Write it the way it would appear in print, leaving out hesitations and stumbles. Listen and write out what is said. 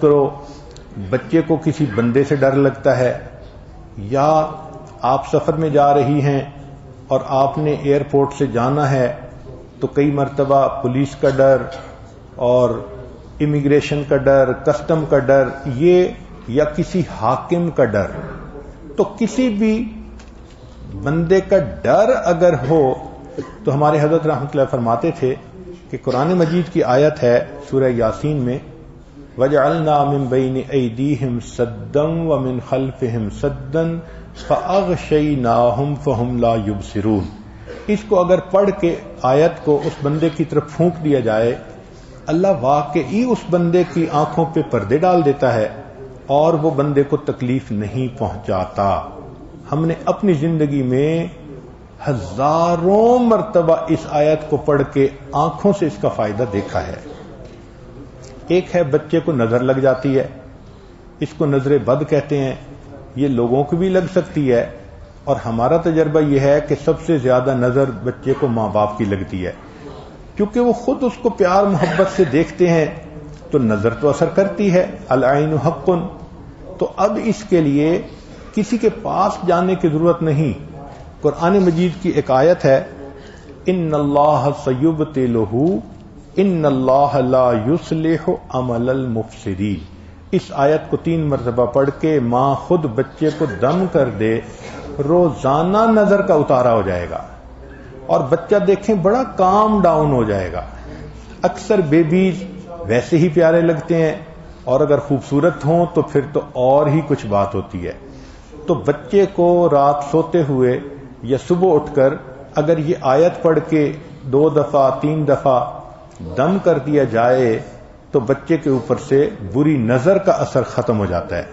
کرو بچے کو کسی بندے سے ڈر لگتا ہے، یا آپ سفر میں جا رہی ہیں اور آپ نے ایئرپورٹ سے جانا ہے تو کئی مرتبہ پولیس کا ڈر اور امیگریشن کا ڈر، کسٹم کا ڈر، یہ یا کسی حاکم کا ڈر، تو کسی بھی بندے کا ڈر اگر ہو تو ہمارے حضرت رحمۃ اللہ فرماتے تھے کہ قرآن مجید کی آیت ہے سورہ یاسین میں وَجَعَلْنَا مِن بَيْنِ أَيْدِيهِمْ سَدًّا وَمِنْ خَلْفِهِمْ سَدًّا فَأَغْشَيْنَاهُمْ فَهُمْ لَا يُبْصِرُونَ۔ اس کو اگر پڑھ کے آیت کو اس بندے کی طرف پھونک دیا جائے، اللہ واقعی اس بندے کی آنکھوں پہ پردے ڈال دیتا ہے اور وہ بندے کو تکلیف نہیں پہنچاتا۔ ہم نے اپنی زندگی میں ہزاروں مرتبہ اس آیت کو پڑھ کے آنکھوں سے اس کا فائدہ دیکھا ہے۔ ایک ہے بچے کو نظر لگ جاتی ہے، اس کو نظر بد کہتے ہیں، یہ لوگوں کو بھی لگ سکتی ہے، اور ہمارا تجربہ یہ ہے کہ سب سے زیادہ نظر بچے کو ماں باپ کی لگتی ہے، کیونکہ وہ خود اس کو پیار محبت سے دیکھتے ہیں تو نظر تو اثر کرتی ہے، العین حق۔ تو اب اس کے لیے کسی کے پاس جانے کی ضرورت نہیں، قرآن مجید کی ایک آیت ہے ان اللہ سیبطلہ ان اللہ لا یصلح عمل المفسدین۔ اس آیت کو 3 مرتبہ پڑھ کے ماں خود بچے کو دم کر دے، روزانہ نظر کا اتارا ہو جائے گا اور بچہ دیکھیں بڑا کام ڈاؤن ہو جائے گا۔ اکثر بیبیز ویسے ہی پیارے لگتے ہیں اور اگر خوبصورت ہوں تو پھر تو اور ہی کچھ بات ہوتی ہے۔ تو بچے کو رات سوتے ہوئے یا صبح اٹھ کر اگر یہ آیت پڑھ کے 2 دفعہ 3 دفعہ دم کر دیا جائے تو بچے کے اوپر سے بری نظر کا اثر ختم ہو جاتا ہے۔